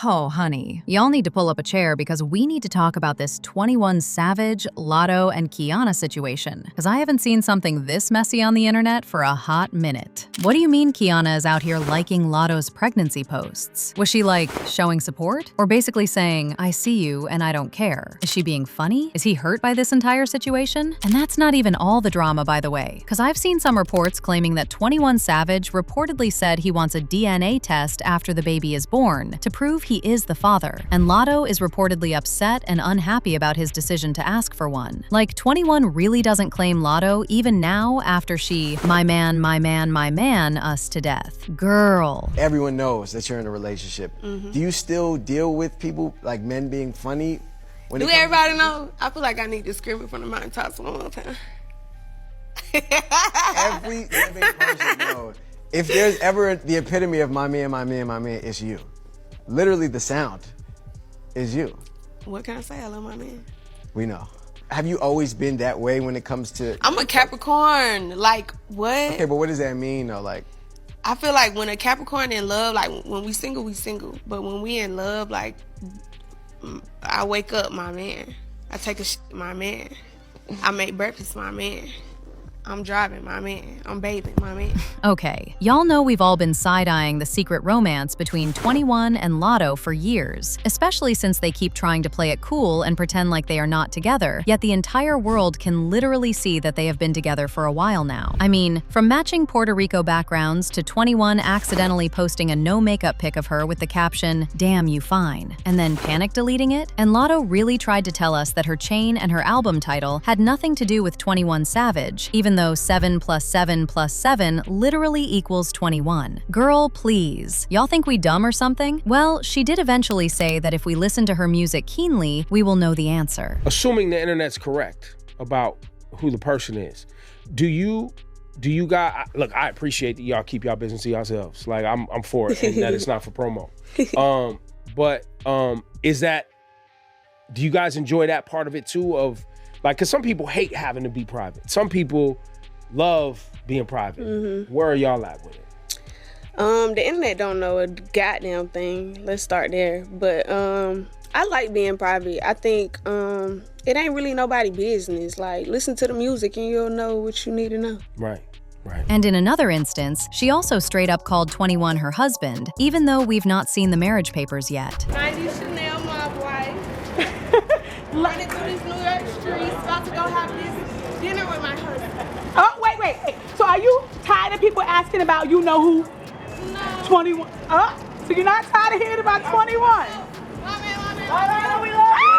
Oh, honey, y'all need to pull up a chair because we need to talk about this 21 Savage, Lotto, and Keyanna situation. Because I haven't seen something this messy on the internet for a hot minute. What do you mean Keyanna is out here liking Lotto's pregnancy posts? Was she like showing support? Or basically saying, I see you and I don't care? Is she being funny? Is he hurt by this entire situation? And that's not even all the drama, by the way. Because I've seen some reports claiming that 21 Savage reportedly said he wants a DNA test after the baby is born to prove he is the father, and Lotto is reportedly upset and unhappy about his decision to ask for one. Like, 21 really doesn't claim Lotto even now after she my man us to death. Girl. Everyone knows that you're in a relationship. Do you still deal with people, like men being funny? Do everybody know? I feel like I need to scream it from the mountaintops one more time. Every living person knows. If there's ever the epitome of my man, it's you. Literally, the sound is you. What can I say? I love my man. We know. Have you always been that way when it comes to... I'm a Capricorn. Like, what? Okay, but what does that mean, though? Like, I feel like when a Capricorn in love, like, when we single, we single. But when we in love, like, I wake up, my man. I take a my man. I make breakfast, my man. I'm driving, my man. I'm bathing, my man. Okay, y'all know we've all been side-eyeing the secret romance between 21 and Lotto for years, especially since they keep trying to play it cool and pretend like they are not together, yet the entire world can literally see that they have been together for a while now. I mean, from matching Puerto Rico backgrounds to 21 accidentally posting a no-makeup pic of her with the caption, "Damn you fine," and then panic deleting it, and Lotto really tried to tell us that her chain and her album title had nothing to do with 21 Savage, even though 7 + 7 + 7 literally equals 21. Girl, please. Y'all think we dumb or something? Well, she did eventually say that if we listen to her music keenly, we will know the answer. Assuming the internet's correct about who the person is, do you guys, look, I appreciate that y'all keep y'all business to yourselves. Like, I'm for it, and that it's not for promo. But is that, do you guys enjoy that part of it too, of, like, because some people hate having to be private. Some people love being private. Where are y'all at with it? The internet don't know a goddamn thing. Let's start there. But I like being private. I think it ain't really nobody's business. Like, listen to the music and you'll know what you need to know. Right. And in another instance, she also straight up called 21 her husband, even though we've not seen the marriage papers yet. 90 Chanel, my wife. Running through these New York streets, about to go have this dinner with my husband. Oh, wait. So are you tired of people asking about you know who? No. 21. So you're not tired of hearing about 21? My man. We love you.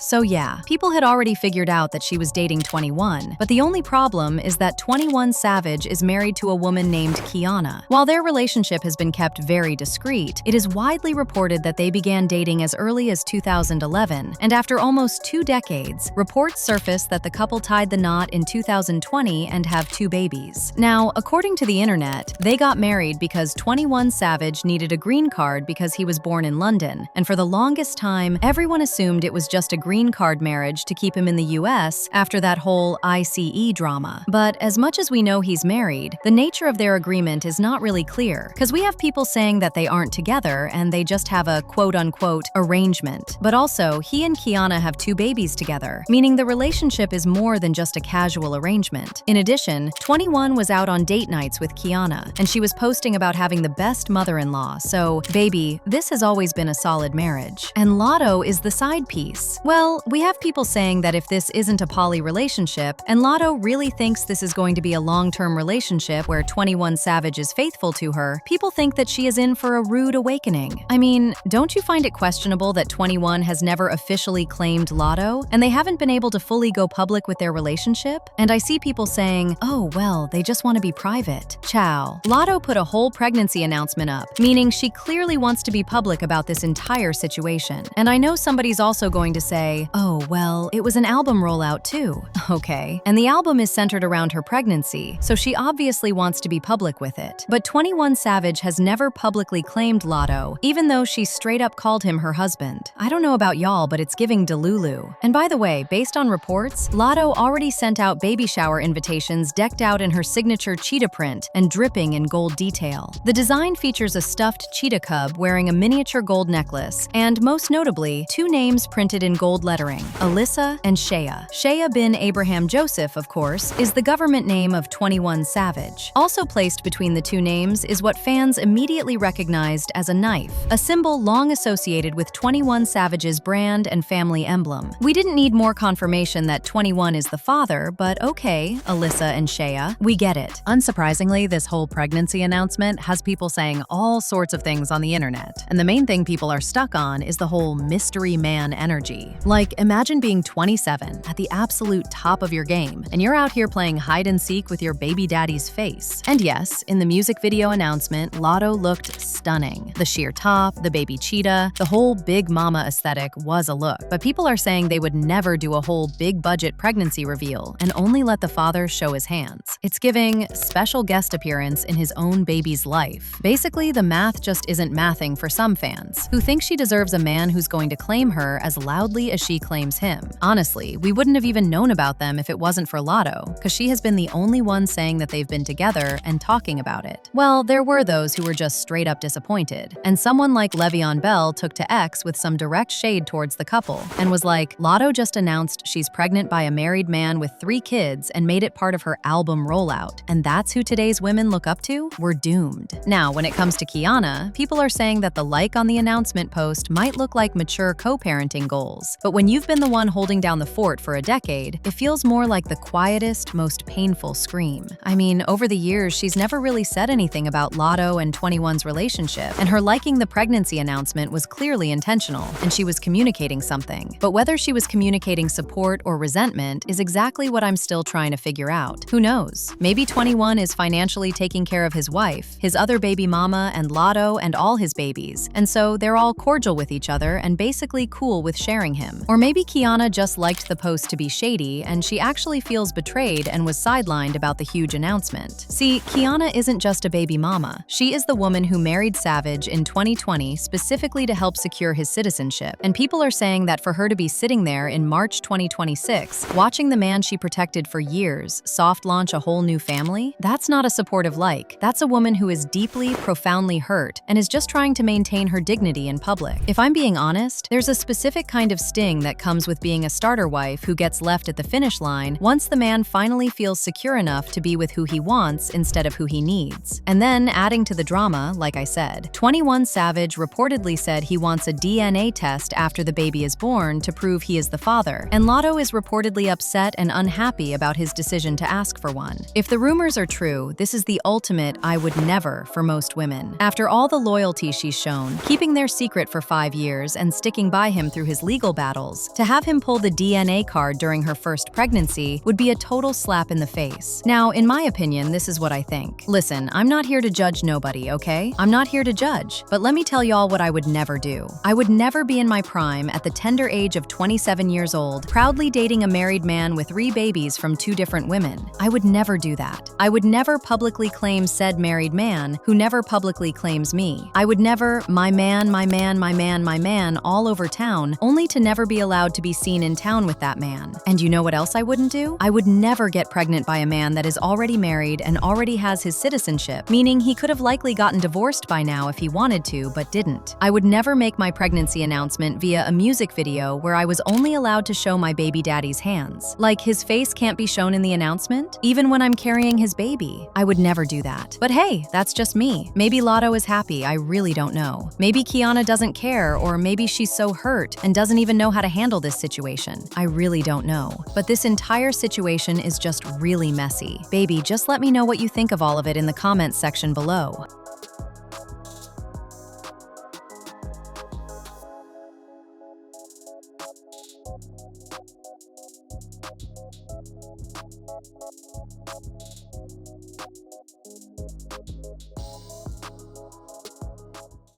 So yeah, people had already figured out that she was dating 21, but the only problem is that 21 Savage is married to a woman named Keyanna. While their relationship has been kept very discreet, it is widely reported that they began dating as early as 2011, and after almost 2 decades, reports surfaced that the couple tied the knot in 2020 and have 2 babies. Now, according to the internet, they got married because 21 Savage needed a green card because he was born in London, and for the longest time, everyone assumed it was just a green card marriage to keep him in the US after that whole ICE drama. But as much as we know he's married, the nature of their agreement is not really clear, because we have people saying that they aren't together and they just have a quote-unquote arrangement. But also, he and Keyanna have 2 babies together, meaning the relationship is more than just a casual arrangement. In addition, 21 was out on date nights with Keyanna, and she was posting about having the best mother-in-law, so baby, this has always been a solid marriage. And Lotto is the side piece. Well, we have people saying that if this isn't a poly relationship, and Lotto really thinks this is going to be a long-term relationship where 21 Savage is faithful to her, people think that she is in for a rude awakening. I mean, don't you find it questionable that 21 has never officially claimed Lotto, and they haven't been able to fully go public with their relationship? And I see people saying, oh, well, they just want to be private. Ciao. Lotto put a whole pregnancy announcement up, meaning she clearly wants to be public about this entire situation. And I know somebody's also going to say, say, oh, well, it was an album rollout too. Okay. And the album is centered around her pregnancy, so she obviously wants to be public with it. But 21 Savage has never publicly claimed Lotto, even though she straight up called him her husband. I don't know about y'all, but it's giving Delulu. And by the way, based on reports, Lotto already sent out baby shower invitations decked out in her signature cheetah print and dripping in gold detail. The design features a stuffed cheetah cub wearing a miniature gold necklace, and most notably, 2 names printed in gold lettering, Alyssa and Shea. Shea bin Abraham Joseph, of course, is the government name of 21 Savage. Also placed between the 2 names is what fans immediately recognized as a knife, a symbol long associated with 21 Savage's brand and family emblem. We didn't need more confirmation that 21 is the father, but okay, Alyssa and Shea, we get it. Unsurprisingly, this whole pregnancy announcement has people saying all sorts of things on the internet, and the main thing people are stuck on is the whole mystery man energy. Like, imagine being 27, at the absolute top of your game, and you're out here playing hide and seek with your baby daddy's face. And yes, in the music video announcement, Lotto looked stunning. The sheer top, the baby cheetah, the whole big mama aesthetic was a look, but people are saying they would never do a whole big budget pregnancy reveal and only let the father show his hands. It's giving special guest appearance in his own baby's life. Basically, the math just isn't mathing for some fans, who think she deserves a man who's going to claim her as loudly as she claims him. Honestly, we wouldn't have even known about them if it wasn't for Lotto, because she has been the only one saying that they've been together and talking about it. Well, there were those who were just straight up disappointed, and someone like Le'Veon Bell took to X with some direct shade towards the couple, and was like, Lotto just announced she's pregnant by a married man with 3 kids and made it part of her album rollout, and that's who today's women look up to? We're doomed. Now, when it comes to Keyanna, people are saying that the like on the announcement post might look like mature co-parenting goals, but when you've been the one holding down the fort for a decade, it feels more like the quietest, most painful scream. I mean, over the years, she's never really said anything about Lotto and 21's relationship, and her liking the pregnancy announcement was clearly intentional, and she was communicating something. But whether she was communicating support or resentment is exactly what I'm still trying to figure out. Who knows? Maybe 21 is financially taking care of his wife, his other baby mama, and Lotto and all his babies, and so they're all cordial with each other and basically cool with sharing him. Or maybe Keyanna just liked the post to be shady and she actually feels betrayed and was sidelined about the huge announcement. See, Keyanna isn't just a baby mama. She is the woman who married Savage in 2020 specifically to help secure his citizenship, and people are saying that for her to be sitting there in March 2026, watching the man she protected for years soft launch a whole new family, that's not a supportive like. That's a woman who is deeply, profoundly hurt and is just trying to maintain her dignity in public. If I'm being honest, there's a specific kind of sting that comes with being a starter wife who gets left at the finish line once the man finally feels secure enough to be with who he wants instead of who he needs. And then, adding to the drama, like I said, 21 Savage reportedly said he wants a DNA test after the baby is born to prove he is the father, and Lotto is reportedly upset and unhappy about his decision to ask for one. If the rumors are true, this is the ultimate I would never for most women. After all the loyalty she's shown, keeping their secret for 5 years and sticking by him through his legal battles, to have him pull the DNA card during her first pregnancy would be a total slap in the face. Now, in my opinion, this is what I think. Listen, I'm not here to judge nobody, okay? I'm not here to judge, but let me tell y'all what I would never do. I would never be in my prime at the tender age of 27 years old, proudly dating a married man with 3 babies from 2 different women. I would never do that. I would never publicly claim said married man who never publicly claims me. I would never, my man, my man, my man, my man, all over town, only to never be allowed to be seen in town with that man. And you know what else I wouldn't do? I would never get pregnant by a man that is already married and already has his citizenship, meaning he could have likely gotten divorced by now if he wanted to, but didn't. I would never make my pregnancy announcement via a music video where I was only allowed to show my baby daddy's hands. Like, his face can't be shown in the announcement, even when I'm carrying his baby. I would never do that. But hey, that's just me. Maybe Lotto is happy, I really don't know. Maybe Keyanna doesn't care, or maybe she's so hurt and doesn't even know how to handle this situation. I really don't know. But this entire situation is just really messy. Baby, just let me know what you think of all of it in the comments section below.